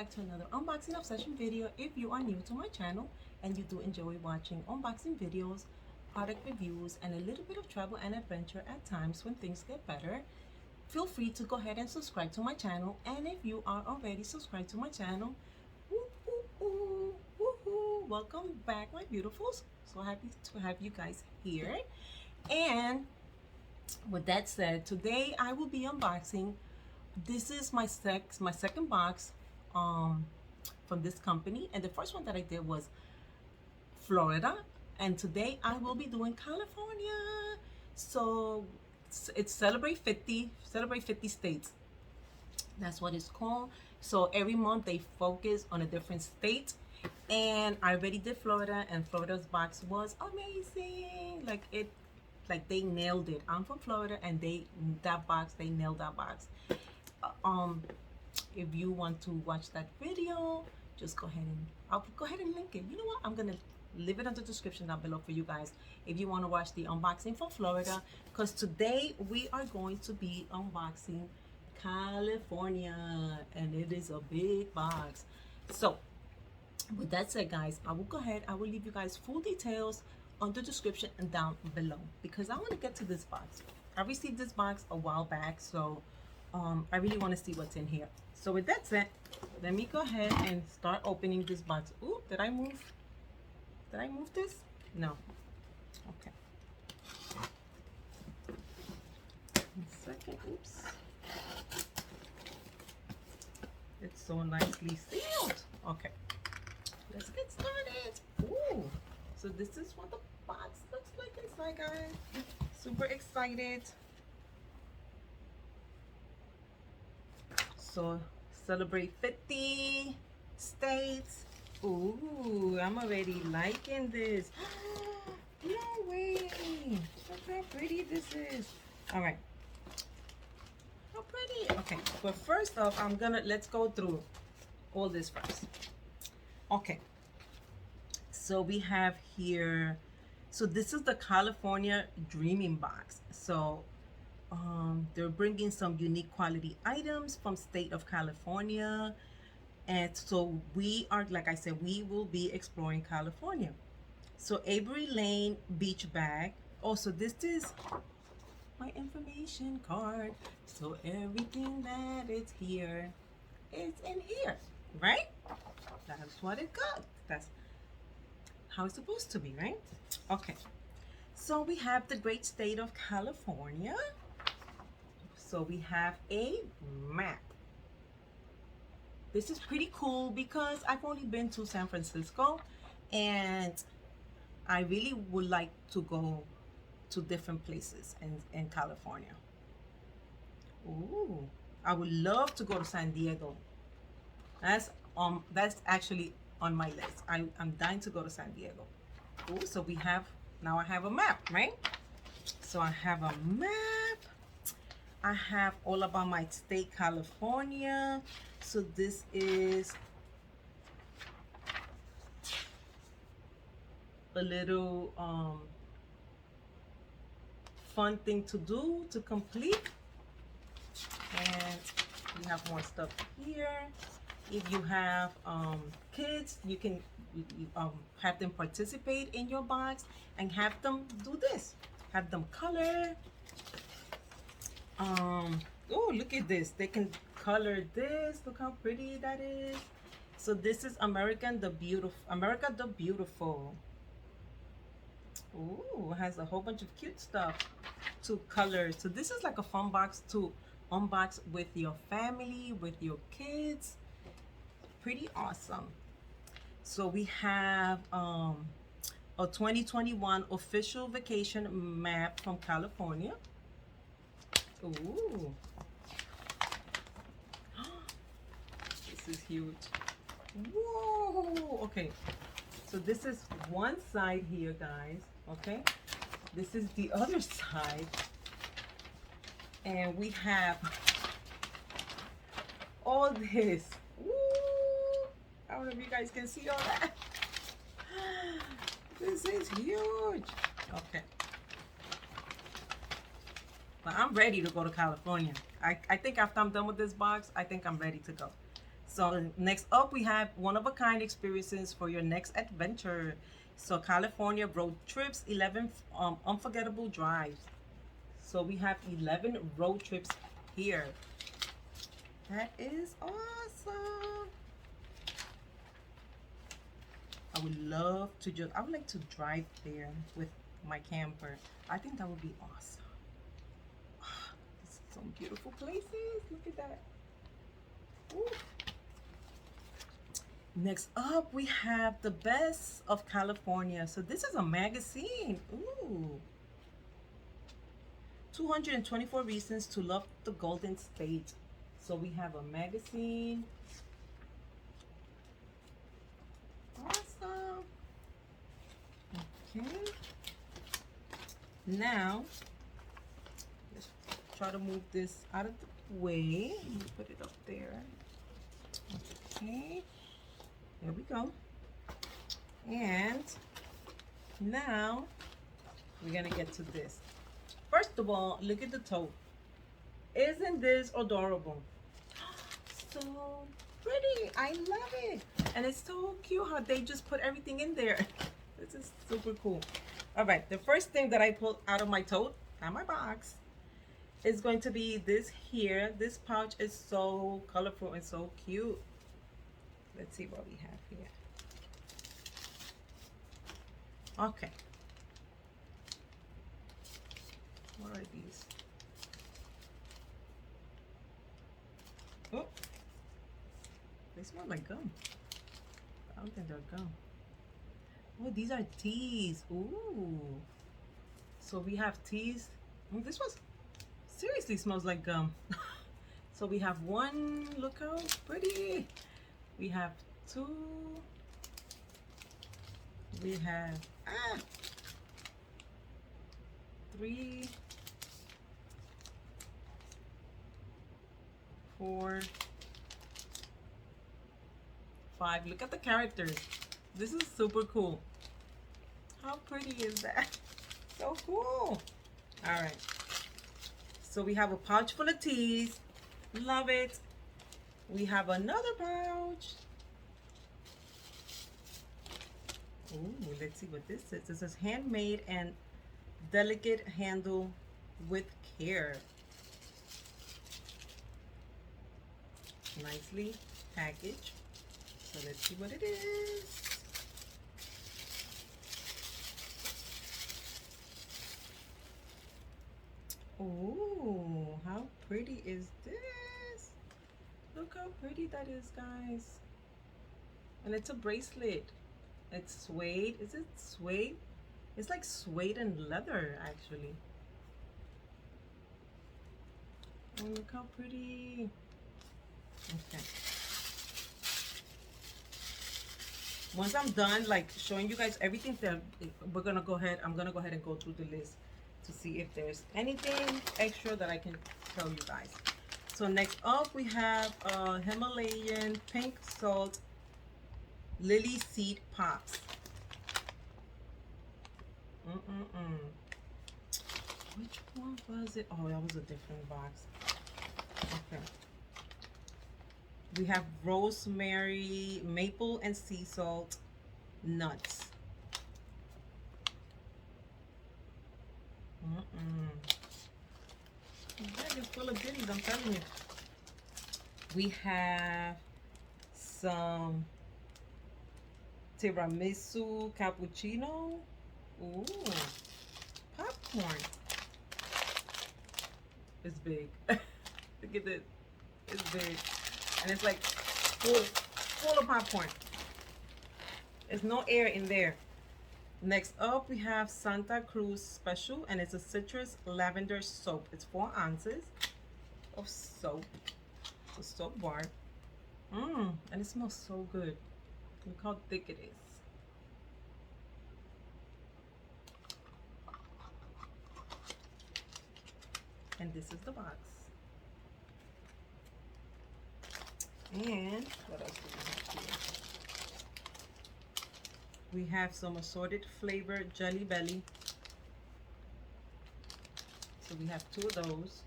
back to another unboxing obsession video. If you are new to my channel and you do enjoy watching unboxing videos, product reviews, and a little bit of travel and adventure at times when things get better, feel free to go ahead and subscribe to my channel. And if you are already subscribed to my channel, welcome back, my beautifuls. So happy to have you guys here. And with that said, today I will be unboxing. This is my second box from this company, and the first one that I did was Florida, and today I will be doing California. So it's celebrate 50 states. That's what it's called. So every month they focus on a different state, and I already did Florida, and Florida's box was amazing. Like they nailed it. I'm from Florida, and they nailed that box. If you want to watch that video, just go ahead and I'll go ahead and link it. You know what, I'm gonna leave it in the description down below for you guys if you want to watch the unboxing for Florida, because today we are going to be unboxing California, and it is a big box. So with that said, guys, I will leave you guys full details on the description and down below, because I want to get to this box. I received this box a while back, so I really want to see what's in here. So with that said, let me go ahead and start opening this box. Ooh, did I move this? No. Okay. 1 second. Oops. It's so nicely sealed. Okay. Let's get started. Ooh. So this is what the box looks like inside, guys. Super excited. So celebrate 50 states. Ooh, I'm already liking this. No way. Look how pretty this is. All right. How pretty. Okay, but first off, let's go through all this first. Okay. So we have here, so this is the California Dreaming Box. So they're bringing some unique quality items from state of California. And so we are, like I said, we will be exploring California. So Avery Lane beach bag. Also, this is my information card. So everything that is here is in here, right? That's what it got. That's how it's supposed to be, right? Okay. So we have the great state of California. So we have a map. This is pretty cool because I've only been to San Francisco, and I really would like to go to different places in California. Ooh, I would love to go to San Diego. That's actually on my list. I'm dying to go to San Diego. Ooh, so now I have a map, right? So I have a map. I have all about my state, California. So this is a little fun thing to do to complete. And we have more stuff here. If you have kids, you can have them participate in your box and have them do this. Have them color. Oh, look at this. They can color this. Look how pretty that is. So this is America the Beautiful. Ooh, it has a whole bunch of cute stuff to color. So this is like a fun box to unbox with your family, with your kids. Pretty awesome. So we have a 2021 official vacation map from California. Ooh. This is huge. Whoa. Okay. So this is one side here, guys. Okay. This is the other side. And we have all this. Woo. I don't know if you guys can see all that. This is huge. Okay. But I'm ready to go to California. I think after I'm done with this box, I think I'm ready to go. So next up, we have one-of-a-kind experiences for your next adventure. So California road trips, 11 unforgettable drives. So we have 11 road trips here. That is awesome. I would love to just, I would like to drive there with my camper. I think that would be awesome. Some beautiful places. Look at that. Ooh. Next up, we have the best of California. So this is a magazine. Ooh. 224 reasons to love the Golden State. So we have a magazine. Awesome. Okay. Now, let's try to move this out of the way. Let me put it up there. Okay. There we go. And now we're gonna get to this. First of all, look at the tote. Isn't this adorable? So pretty. I love it. And it's so cute how they just put everything in there. This is super cool. All right, the first thing that I pulled out of my tote, not my box, is going to be this here. This pouch is so colorful and so cute. Let's see what we have here. Okay. What are these? Oh, they smell like gum. I don't think they're gum. Oh, these are teas. Ooh. So we have teas. Oh, this one seriously smells like gum. So we have one. Look how pretty. We have two. We have three, 4, 5. Look at the characters. This is super cool. How pretty is that? So cool. All right. So we have a pouch full of teas. Love it. We have another pouch. Ooh, let's see what this is. This is handmade and delicate handle with care. Nicely packaged. So let's see what it is. Oh, how pretty is this? Look how pretty that is, guys. And it's a bracelet. It's suede. Is it suede? It's like suede and leather, actually. Oh, look how pretty. Okay. Once I'm done, like showing you guys everything, that we're gonna go ahead. I'm gonna go ahead and go through the list to see if there's anything extra that I can tell you guys. So next up, we have Himalayan pink salt lily seed pops. Which one was it? Oh, that was a different box. Okay. We have rosemary, maple, and sea salt nuts. That is full of goodies, I'm telling you. We have some tiramisu cappuccino. Ooh, popcorn. It's big. Look at this. It's big. And it's like full of popcorn. There's no air in there. Next up, we have Santa Cruz Special, and it's a citrus lavender soap. It's 4 ounces of soap. It's a soap bar. And it smells so good. Look how thick it is. And this is the box. And what else do we have here? We have some assorted flavor Jelly Belly. So we have 2 of those.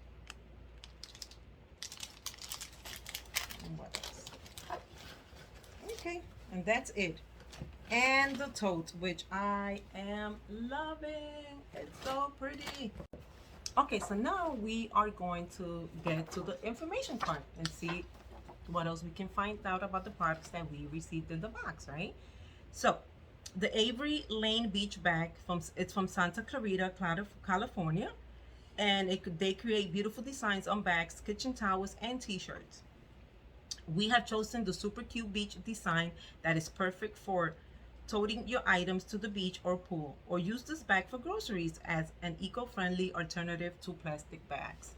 And what else? Okay, and that's it. And the tote, which I am loving. It's so pretty. Okay, so now we are going to get to the information part and see what else we can find out about the products that we received in the box, right? So, the Avery Lane Beach bag it's from Santa Clarita, California, and they create beautiful designs on bags, kitchen towels, and T-shirts. We have chosen the super cute beach design that is perfect for toting your items to the beach or pool, or use this bag for groceries as an eco-friendly alternative to plastic bags.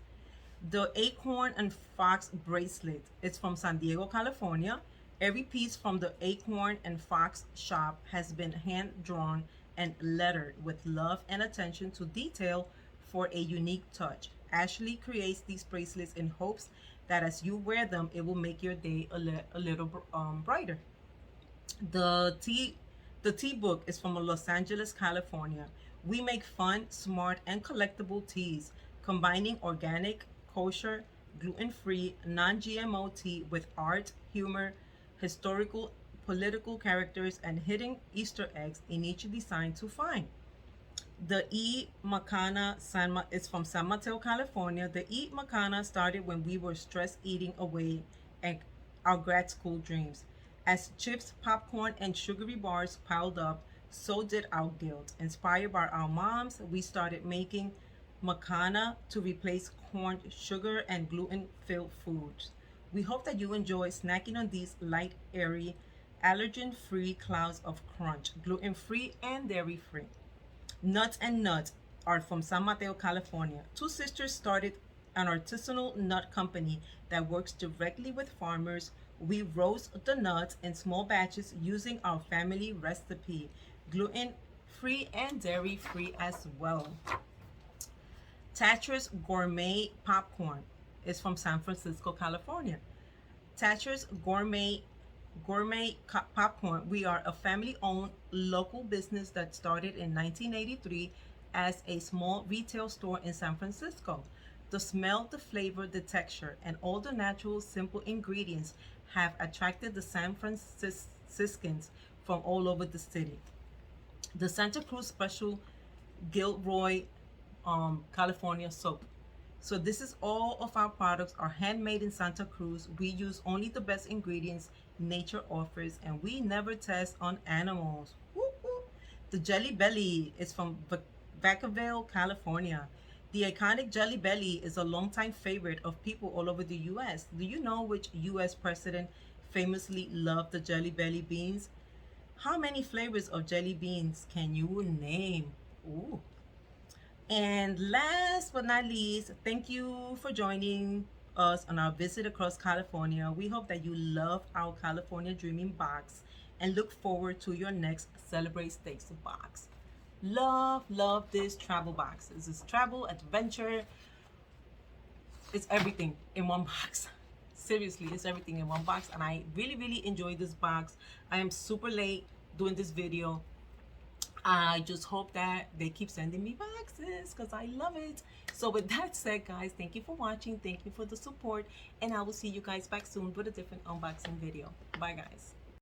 The Acorn and Fox bracelet is from San Diego, California. Every piece from the Acorn and Fox shop has been hand drawn and lettered with love and attention to detail for a unique touch. Ashley creates these bracelets in hopes that as you wear them, it will make your day a little brighter. The tea the tea book is from Los Angeles, California. We make fun, smart, and collectible teas, combining organic, kosher, gluten-free, non-GMO tea with art, humor, historical, political characters, and hidden Easter eggs in each design to find. The E. Macana is from San Mateo, California. The E. Macana started when we were stress eating away at our grad school dreams. As chips, popcorn, and sugary bars piled up, so did our guilt. Inspired by our moms, we started making Macana to replace corn, sugar, and gluten-filled foods. We hope that you enjoy snacking on these light, airy, allergen-free clouds of crunch, gluten-free and dairy-free. Nuts and Nuts are from San Mateo, California. Two sisters started an artisanal nut company that works directly with farmers. We roast the nuts in small batches using our family recipe, gluten free and dairy free as well. Thatcher's Gourmet Popcorn is from San Francisco, California. Thatcher's Gourmet Popcorn. We are a family-owned local business that started in 1983 as a small retail store in San Francisco. The smell, the flavor, the texture, and all the natural, simple ingredients have attracted the San Franciscans from all over the city. The Santa Cruz Special Gilroy, California soap. So this is all of our products are handmade in Santa Cruz. We use only the best ingredients nature offers, and we never test on animals. Woo woo. The Jelly Belly is from Vacaville, California. The iconic Jelly Belly is a longtime favorite of people all over the U.S. Do you know which U.S. president famously loved the Jelly Belly beans? How many flavors of jelly beans can you name? Ooh. And last but not least, thank you for joining us on our visit across California. We hope that you love our California Dreaming box and look forward to your next Celebrate Steaks box. Love this travel box. This is travel, adventure. It's everything in one box. Seriously, it's everything in one box. And I really enjoyed this box. I am super late doing this video. I just hope that they keep sending me boxes because I love it. So with that said, guys, thank you for watching. Thank you for the support. And I will see you guys back soon with a different unboxing video. Bye, guys.